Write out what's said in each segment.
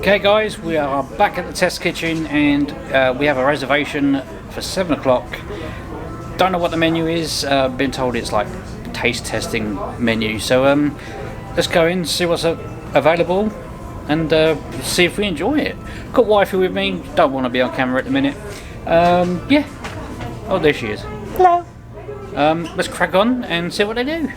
Okay guys, we are back at the test kitchen and we have a reservation for 7 o'clock. Don't know what the menu is, been told it's like taste testing menu, so let's go in, see what's available and see if we enjoy it. Got wifey with me, don't want to be on camera at the minute. Yeah, oh there she is. Hello. Let's crack on and see what they do.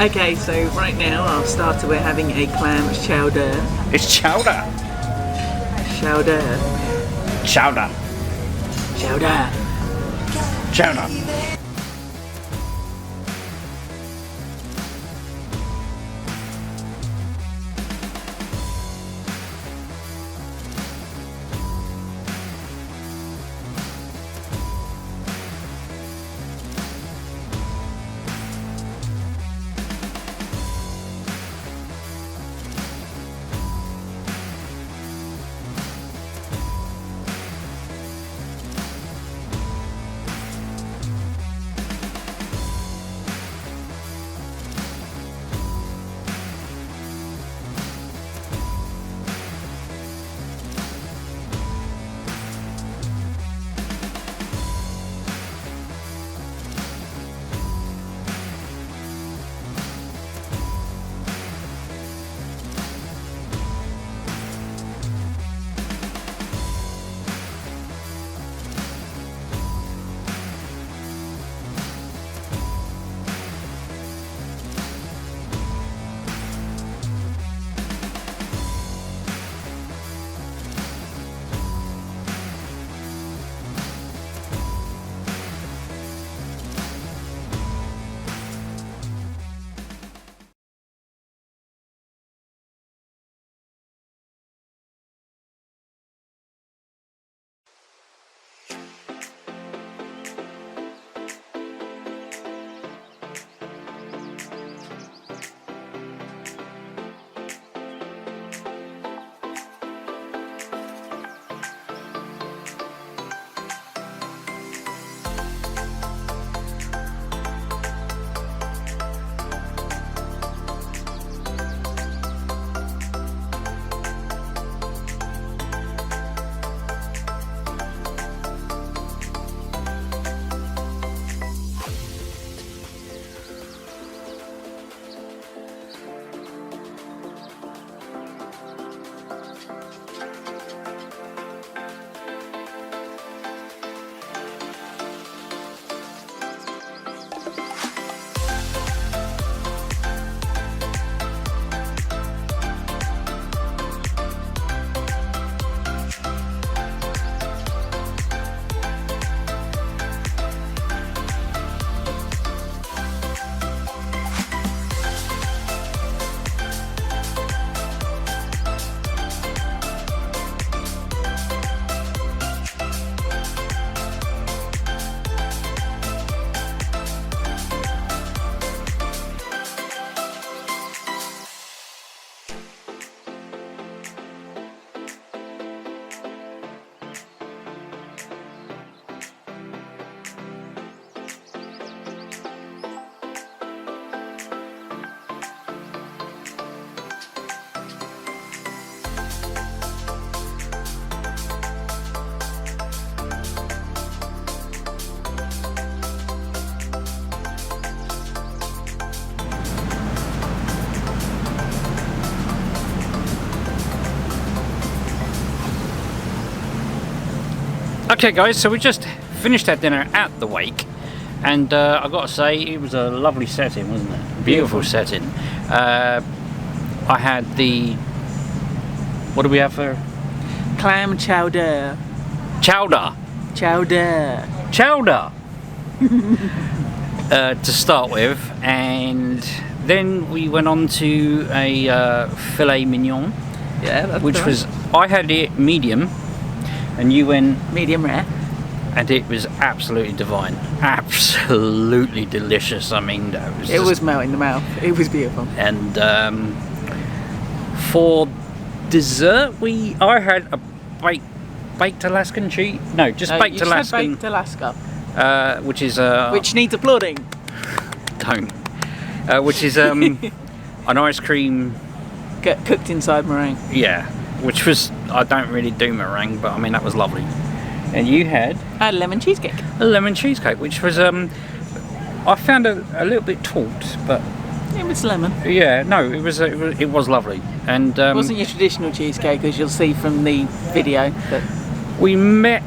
Okay, so right now our starter, we're having a clam chowder. It's chowder. Chowder. Chowder. Chowder. Chowder. Okay guys, so we just finished our dinner at the wake, and I've got to say it was a lovely setting, wasn't it? Beautiful setting. I had the, what do we have for? Clam chowder. Chowder. Chowder. Chowder. To start with, and then we went on to a filet mignon. Yeah, that's which right. was, I had it medium, and you went medium rare, and it was absolutely divine, absolutely delicious. I mean, it was melting the mouth. It was beautiful. And for dessert, I had a baked Alaskan cheese. No, just baked you Alaskan. Baked Alaska, which is which needs applauding. Don't. Which is an ice cream. Cooked inside meringue. Yeah, which was, I don't really do meringue, but I mean that was lovely. And you had? I had a lemon cheesecake. A lemon cheesecake, which was I found a little bit taut, but it was lemon. Yeah, no, it was lovely. And it wasn't your traditional cheesecake, as you'll see from the video. But we met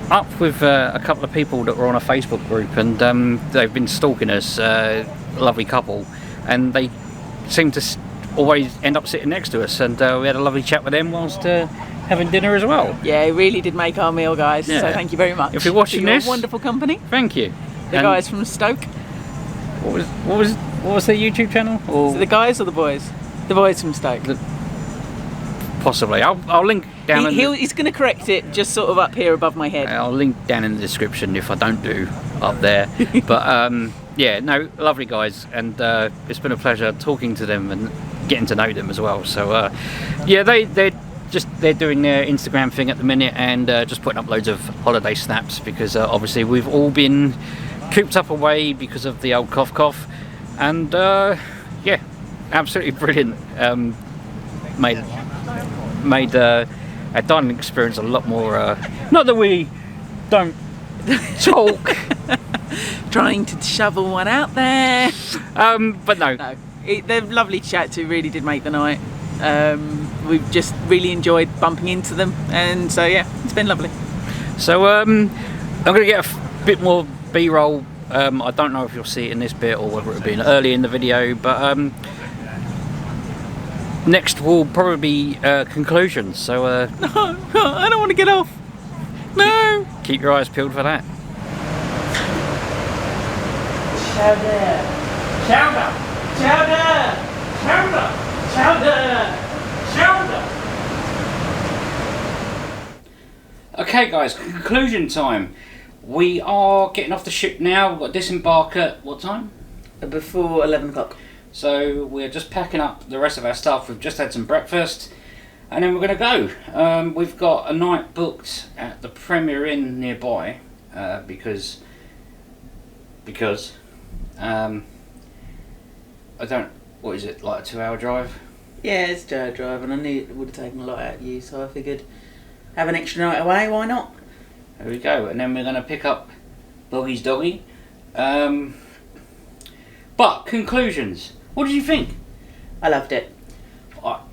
up with a couple of people that were on a Facebook group, and they've been stalking us. A lovely couple, and they seem to always end up sitting next to us, and we had a lovely chat with them whilst having dinner as well. Yeah, it really did make our meal, guys. Yeah. So thank you very much. If you're watching for your this, wonderful company. Thank you. The guys from Stoke. What was their YouTube channel? Or So the guys or the boys? The boys from Stoke. Possibly. I'll link down. He's going to correct it just sort of up here above my head. I'll link down in the description if I don't do up there. But yeah, no, lovely guys, and it's been a pleasure talking to them and getting to know them as well. So yeah, they're doing their Instagram thing at the minute, and just putting up loads of holiday snaps, because obviously we've all been cooped up away because of the old cough, and yeah, absolutely brilliant. Made our dining experience a lot more. Not that we don't talk. Trying to shovel one out there. But no. They're lovely to chat to. Really did make the night. We've just really enjoyed bumping into them, and so yeah, it's been lovely. So I'm going to get a bit more B-roll. I don't know if you'll see it in this bit or whether it'll be early in the video, but next will probably be conclusions. So No, I don't want to get off. No. Keep your eyes peeled for that. Chowder, chowder, chowder, chowder, chowder, chowder. Okay guys, conclusion time. We are getting off the ship now. We've got to disembark at what time? Before 11 o'clock. So we're just packing up the rest of our stuff. We've just had some breakfast, and then we're going to go. We've got a night booked at the Premier Inn nearby, because I don't, what is it, like a 2-hour drive? Yeah, it's a 2-hour drive, and I knew it would have taken a lot out of you, so I figured have an extra night away, why not? There we go, and then we're going to pick up Boggy's doggy. But conclusions, what did you think? I loved it.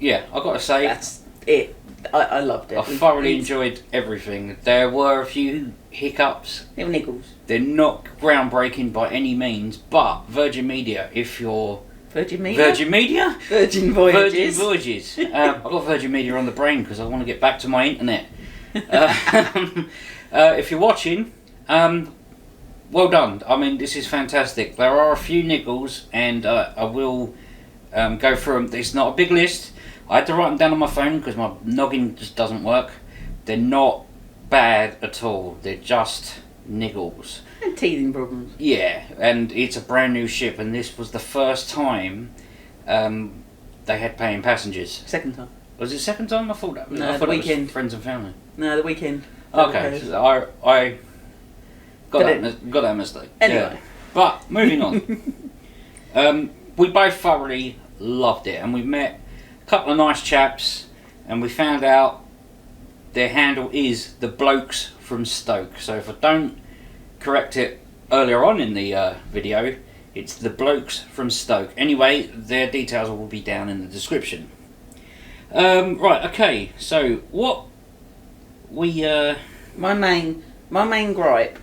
Yeah, I've got to say, That's it. I loved it. I thoroughly enjoyed everything. There were a few hiccups. Little niggles. They're not groundbreaking by any means, but Virgin Media, if you're... Virgin Media? Virgin Media? Virgin Voyages. Virgin Voyages. I've got Virgin Media on the brain because I want to get back to my internet. If you're watching, well done. I mean, this is fantastic. There are a few niggles, and I will go through them. It's not a big list. I had to write them down on my phone because my noggin just doesn't work. They're not bad at all. They're just niggles. And teething problems. Yeah, and it's a brand new ship, and this was the first time they had paying passengers. Second time. Was it second time? I thought that was, No, I thought the it was weekend. friends and family. No, the weekend. Okay, so I got that mistake. Anyway. Yeah. But moving on. We both thoroughly loved it, and we met a couple of nice chaps, and we found out their handle is the Blokes from Stoke. So if I don't correct it earlier on in the video, it's the Blokes from Stoke. Anyway, their details will be down in the description. Right, okay, so what we My main gripe,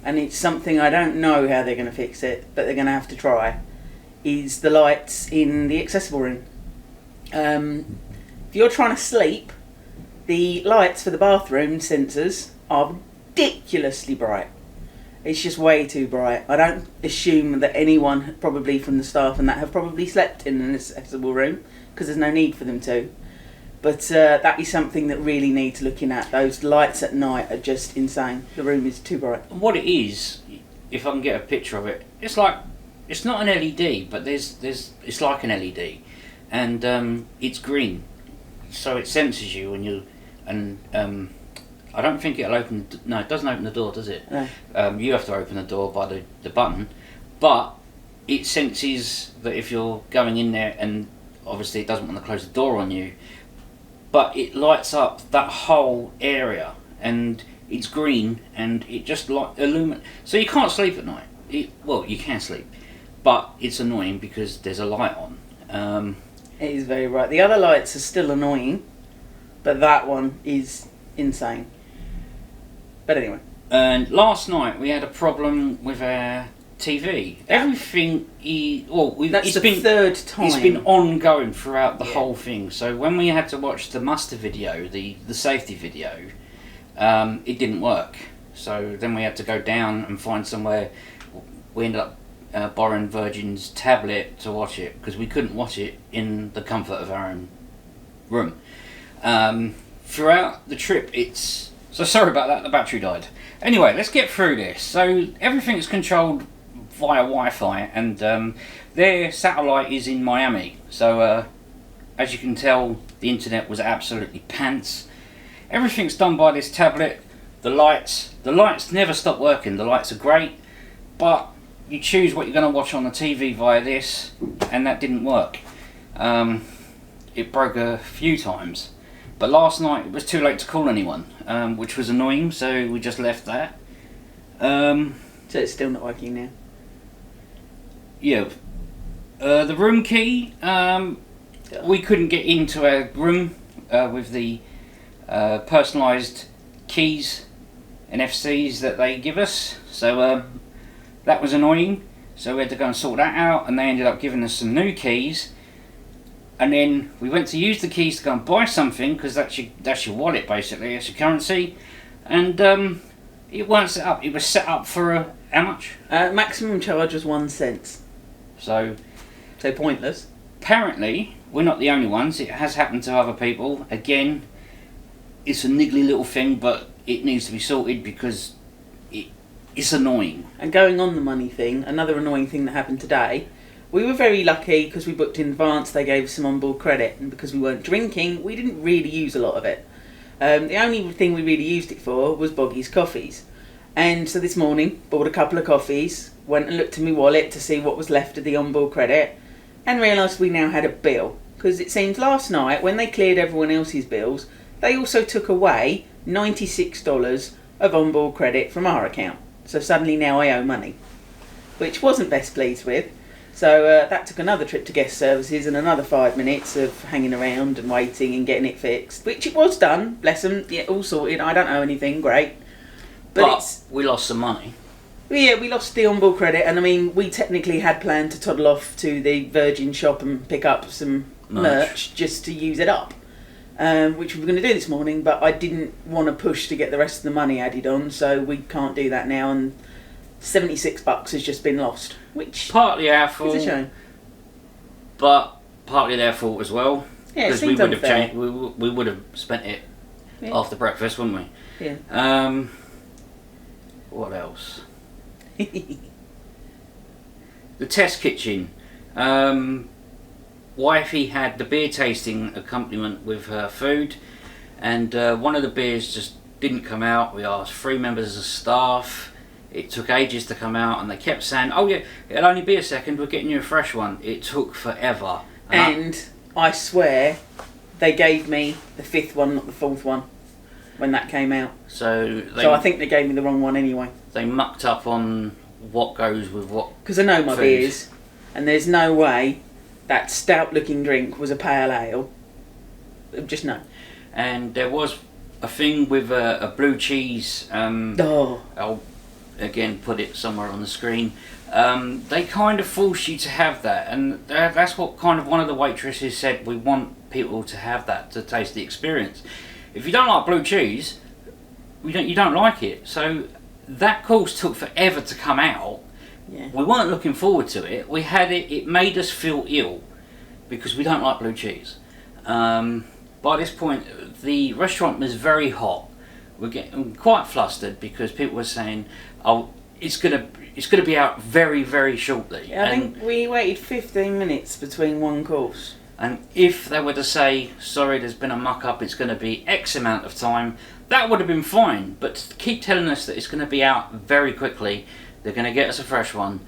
and it's something I don't know how they're going to fix it, but they're going to have to try, is the lights in the accessible room. If you're trying to sleep, the lights for the bathroom sensors are ridiculously bright. It's just way too bright. I don't assume that anyone, probably from the staff and that, have probably slept in an accessible room, because there's no need for them to. But that is something that really needs looking at. Those lights at night are just insane. The room is too bright. what it is, if I can get a picture of it, it's like, it's not an LED, but it's like an LED, and it's green, so it senses you when you, and I don't think it'll open. No, it doesn't open the door, does it? No. You have to open the door by the button, but it senses that if you're going in there, and obviously it doesn't want to close the door on you, but it lights up that whole area, and it's green, and it just illuminates. So you can't sleep at night. Well, you can sleep, but it's annoying because there's a light on. It is very bright. The other lights are still annoying, but that one is insane. But anyway. And last night we had a problem with our TV. Everything That's the third time. It's been ongoing throughout the whole thing. So when we had to watch the muster video, the safety video, it didn't work. So then we had to go down and find somewhere. We ended up borrowing Virgin's tablet to watch it because we couldn't watch it in the comfort of our own room. Throughout the trip, so sorry about that. The battery died. Anyway, let's get through this. So everything's controlled via Wi-Fi, and their satellite is in Miami. So as you can tell, the internet was absolutely pants. Everything's done by this tablet. The lights never stop working. The lights are great, but you choose what you're going to watch on the TV via this, and that didn't work. It broke a few times, but last night it was too late to call anyone, which was annoying, so we just left that. So it's still not working now? Yeah. The room key, we couldn't get into our room with the personalised keys and FCs that they give us, so that was annoying. So we had to go and sort that out, and they ended up giving us some new keys. And then we went to use the keys to go and buy something, because that's your wallet basically, that's your currency. And it weren't set up. It was set up for how much? Maximum charge was 1 cent. So pointless. Apparently, we're not the only ones. It has happened to other people. Again, it's a niggly little thing, but it needs to be sorted because it's annoying. And going on the money thing, another annoying thing that happened today, we were very lucky because we booked in advance. They gave us some onboard credit, and because we weren't drinking, we didn't really use a lot of it. The only thing we really used it for was Boggy's coffees. And so this morning, bought a couple of coffees, went and looked in my wallet to see what was left of the onboard credit, and realised we now had a bill. Because it seems last night, when they cleared everyone else's bills, they also took away $96 of onboard credit from our account. So suddenly now I owe money, which wasn't best pleased with. So that took another trip to guest services and another 5 minutes of hanging around and waiting and getting it fixed, which it was done, bless them, yeah, all sorted. I don't owe anything, great. But we lost some money. Yeah, we lost the onboard credit, and I mean, we technically had planned to toddle off to the Virgin shop and pick up some merch just to use it up. Which we were going to do this morning, but I didn't want to push to get the rest of the money added on, so we can't do that now, and $76 has just been lost, which partly our fault, is a shame, but partly their fault as well. Yeah, because we would have we would have spent it after breakfast, wouldn't we? Yeah. What else? The test kitchen. Wifey had the beer tasting accompaniment with her food, and one of the beers just didn't come out. We asked 3 members of staff. It took ages to come out, and they kept saying, "Oh yeah, it'll only be a second. We're getting you a fresh one." It took forever. And I swear, they gave me the 5th one, not the 4th one, when that came out. So I think they gave me the wrong one anyway. They mucked up on what goes with what. Because I know my food. beers, and there's no way that stout-looking drink was a pale ale. Just no. And there was a thing with a blue cheese. I'll again put it somewhere on the screen. They kind of force you to have that, and that's what kind of one of the waitresses said. We want people to have that to taste the experience. If you don't like blue cheese, you don't like it. So that course took forever to come out. Yeah. We weren't looking forward to it. We had it. It made us feel ill because we don't like blue cheese. By this point, the restaurant was very hot. We're getting quite flustered because people were saying, "Oh, it's gonna be out very, very shortly." Yeah, I think we waited 15 minutes between one course. And if they were to say, "Sorry, there's been a muck up. It's going to be X amount of time," that would have been fine. But to keep telling us that it's going to be out very quickly, they're going to get us a fresh one,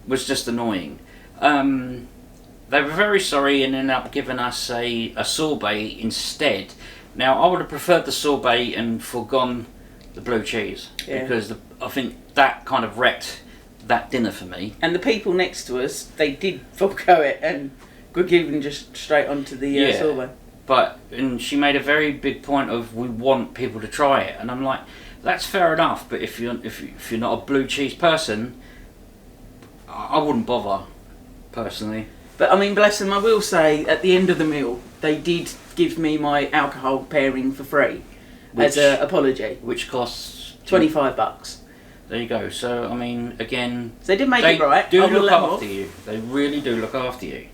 was just annoying. They were very sorry and ended up giving us a sorbet instead. Now, I would have preferred the sorbet and forgone the blue cheese, because I think that kind of wrecked that dinner for me. And the people next to us, they did forgo it and were given just straight onto the sorbet. And she made a very big point of, we want people to try it, and I'm like, that's fair enough, but if you're not a blue cheese person, I wouldn't bother, personally. But I mean, bless them, I will say, at the end of the meal, they did give me my alcohol pairing for free as an apology. Which costs $25. There you go. So I mean, again, so they did make it right. They do look after you. They really do look after you.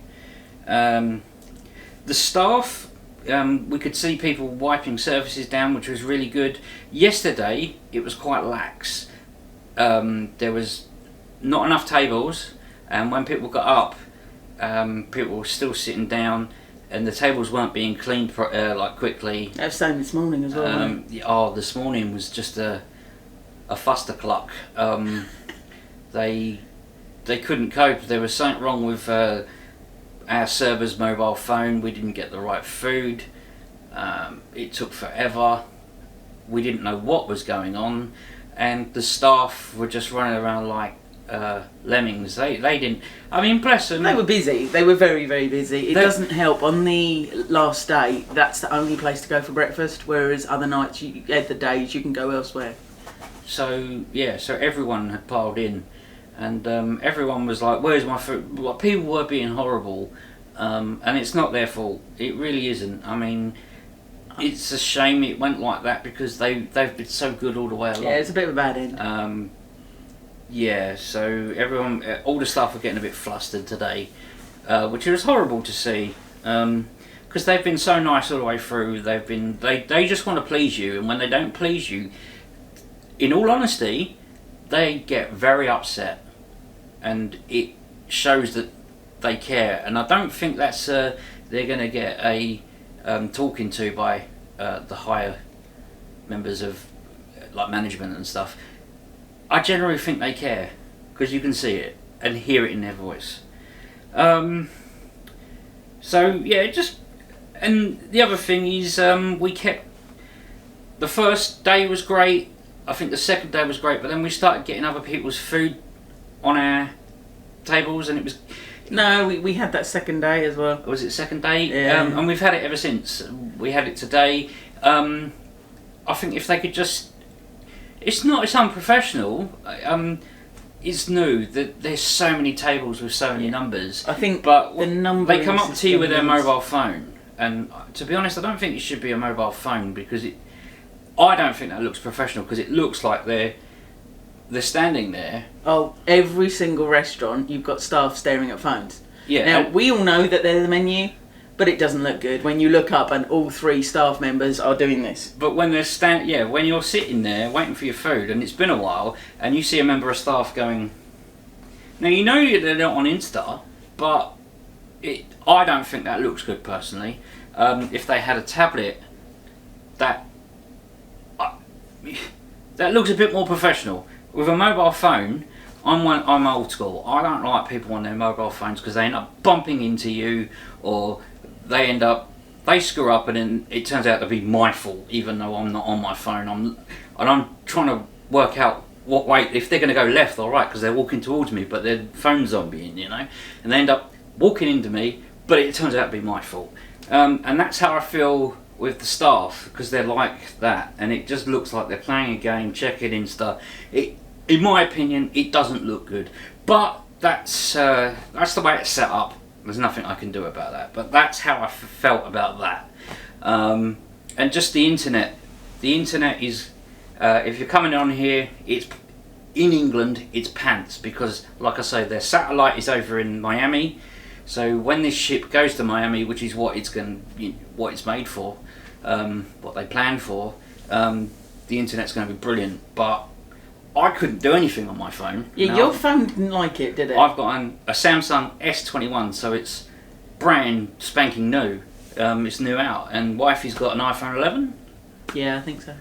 The staff, we could see people wiping surfaces down, which was really good. Yesterday, it was quite lax. There was not enough tables, and when people got up, people were still sitting down, and the tables weren't being cleaned like quickly. That was same this morning as well. This morning was just a fustercluck. They couldn't cope. There was something wrong with our server's mobile phone. We didn't get the right food. It took forever. We didn't know what was going on, and the staff were just running around like lemmings. They didn't. I mean, bless them. They were busy. They were very, very busy. It doesn't help. On the last day, that's the only place to go for breakfast. Whereas other nights, other days, you can go elsewhere. So yeah, so everyone had piled in, and everyone was like, "Where's my food?" Like, people were being horrible, and it's not their fault. It really isn't. I mean, it's a shame it went like that because they've been so good all the way along. Yeah, it's a bit of a bad end. Yeah, so everyone, all the staff were getting a bit flustered today, which was horrible to see, because they've been so nice all the way through. They just want to please you, and when they don't please you, in all honesty, they get very upset, and it shows that they care. And I don't think that's they're going to get a talking to by the higher members of like management and stuff. I generally think they care, because you can see it and hear it in their voice. So yeah, and the other thing is we kept, the first day was great, I think the second day was great, but then we started getting other people's food on our tables, and it was... No, we had that second day as well. Was it second day? Yeah. And we've had it ever since. We had it today. I think if they could just... It's unprofessional. It's new that there's so many tables with so many numbers. I think but the numbering they come up to you with their systems- mobile phone, and to be honest, I don't think it should be a mobile phone, because I don't think that looks professional, because it looks like they're standing there. Oh, every single restaurant, you've got staff staring at phones. Yeah. Now, we all know that they're the menu, but it doesn't look good when you look up and all three staff members are doing this. But when when you're sitting there waiting for your food, and it's been a while, and you see a member of staff going... Now, you know they're not on Insta, but I don't think that looks good, personally. If they had a tablet, that looks a bit more professional. With a mobile phone, I'm old school. I don't like people on their mobile phones, because they end up bumping into you, or they screw up, and then it turns out to be my fault, even though I'm not on my phone. I'm trying to work out what way, if they're going to go left or right, because they're walking towards me, but their phone's zombieing, and they end up walking into me, but it turns out to be my fault. And that's how I feel with the staff, because they're like that, and it just looks like they're playing a game, checking Insta. In my opinion, it doesn't look good, but that's the way it's set up. There's nothing I can do about that, but that's how I felt about that. And just the internet is, if you're coming on here, it's in England, it's pants, because like I say, their satellite is over in Miami. So when this ship goes to Miami, which is what it's made for, what they planned for, the internet's going to be brilliant. But I couldn't do anything on my phone. Yeah, your phone didn't like it, did it? I've got a Samsung S21, so it's brand spanking new. It's new out, and wifey's got an iPhone 11. Yeah, I think so.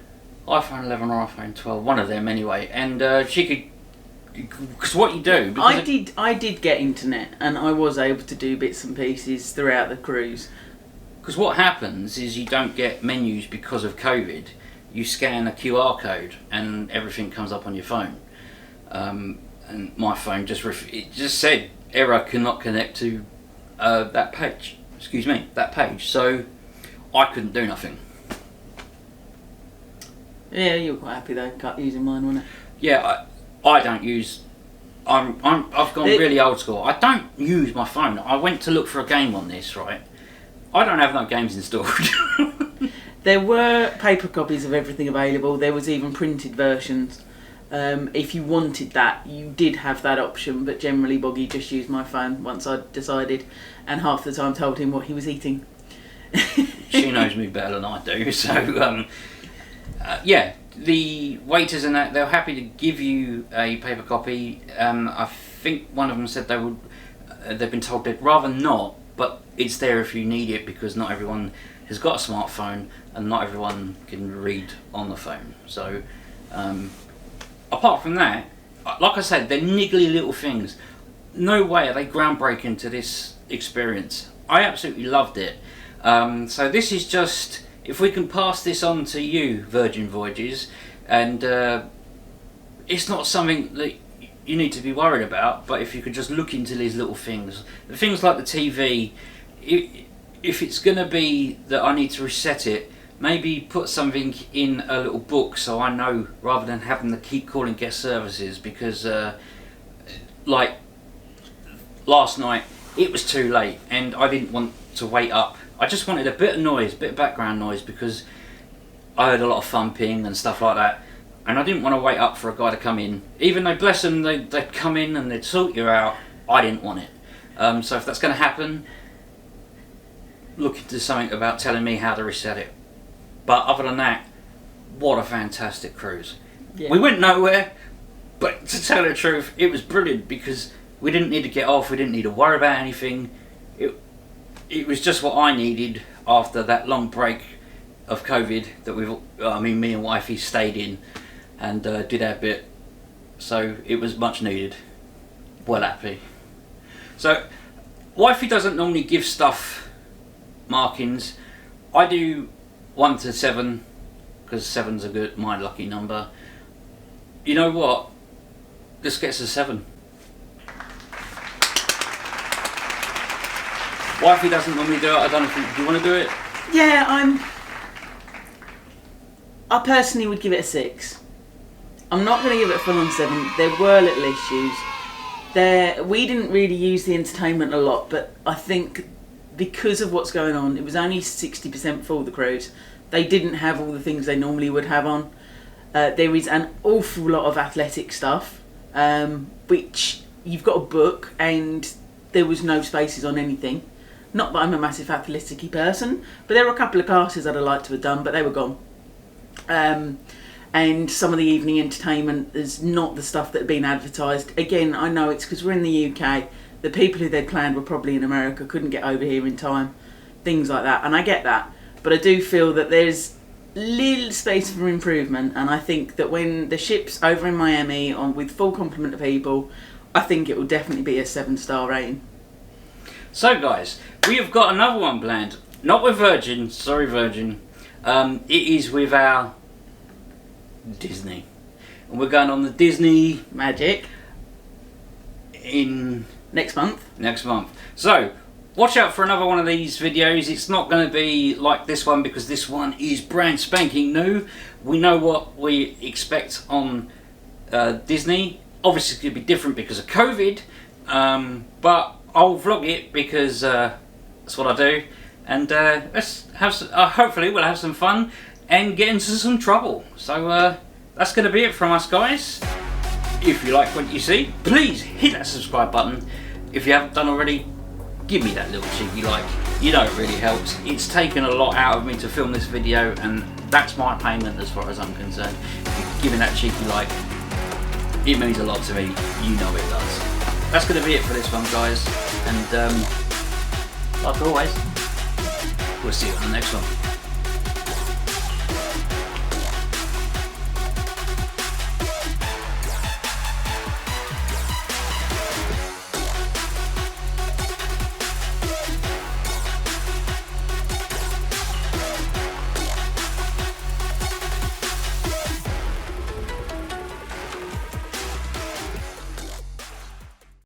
iPhone 11 or iPhone 12, one of them anyway, and she could. Because what you do... I did get internet, and I was able to do bits and pieces throughout the cruise. Because what happens is you don't get menus because of COVID. You scan a QR code and everything comes up on your phone. And my phone it just said error, cannot connect to that page. Excuse me, that page. So I couldn't do nothing. Yeah, you were quite happy though, using mine, weren't it? Yeah, I don't use I've gone really old school. I don't use my phone. I went to look for a game on this, right? I don't have no games installed. There were paper copies of everything available. There was even printed versions. If you wanted that, you did have that option, but generally Boggy just used my phone once I decided, and half the time told him what he was eating. She knows me better than I do, so yeah, the waiters and that, they're happy to give you a paper copy. I think one of them said they would, they've been told they'd rather not, but it's there if you need it, because not everyone has got a smartphone and not everyone can read on the phone. So apart from that, like I said, they're niggly little things. No way are they groundbreaking to this experience. I absolutely loved it. So this is just, if we can pass this on to you, Virgin Voyages, and it's not something that you need to be worried about, but if you could just look into these little things, the things like the TV, if it's going to be that I need to reset it, maybe put something in a little book so I know, rather than having to keep calling guest services, because like last night it was too late and I didn't want to wait up. I just wanted a bit of noise, a bit of background noise, because I heard a lot of thumping and stuff like that, and I didn't want to wait up for a guy to come in. Even though, bless them, they'd come in and they'd sort you out, I didn't want it. So if that's going to happen, look into something about telling me how to reset it. But other than that, what a fantastic cruise. Yeah. We went nowhere, but to tell the truth, it was brilliant, because we didn't need to get off, we didn't need to worry about anything. It was just what I needed after that long break of COVID that me and wifey stayed in and did our bit. So it was much needed. Well happy. So wifey doesn't normally give stuff markings. I do 1 to 7 because 7's a good, my lucky number. You know what? This gets a 7. Wifey doesn't normally do it. I don't know if you want to do it. Yeah, I personally would give it a 6. I'm not going to give it a full-on 7. There were little issues. We didn't really use the entertainment a lot, but I think because of what's going on, it was only 60% full, the cruise. They didn't have all the things they normally would have on. There is an awful lot of athletic stuff, which you've got to book, and there was no spaces on anything. Not that I'm a massive athletic person, but there were a couple of classes I'd have liked to have done, but they were gone. And some of the evening entertainment is not the stuff that had been advertised. Again, I know it's because we're in the UK. The people who they'd planned were probably in America, couldn't get over here in time. Things like that, and I get that. But I do feel that there's little space for improvement, and I think that when the ship's over in Miami with full complement of people, I think it will definitely be a 7-star rating. So guys, we have got another one planned. Not with Virgin, sorry Virgin. It is with our Disney. And we're going on the Disney Magic in next month. So watch out for another one of these videos. It's not going to be like this one, because this one is brand spanking new. We know what we expect on Disney. Obviously it's going to be different because of COVID, but I'll vlog it because that's what I do, and let's have some, hopefully we'll have some fun and get into some trouble. So that's going to be it from us, guys. If you like what you see, please hit that subscribe button. If you haven't done already, give me that little cheeky like. You know, it really helps. It's taken a lot out of me to film this video, and that's my payment as far as I'm concerned. Giving that cheeky like, it means a lot to me. You know it does. That's going to be it for this one, guys, and like always, we'll see you on the next one.